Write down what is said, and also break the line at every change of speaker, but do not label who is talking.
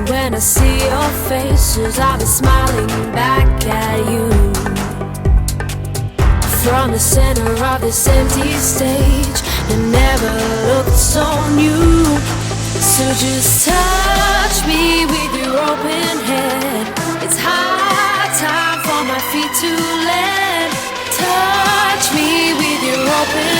When I see your faces, I'll be smiling back at you. From the center of this empty stage, it never looked so new. So just touch me with your open hand. It's high time for my feet to land. Touch me with your open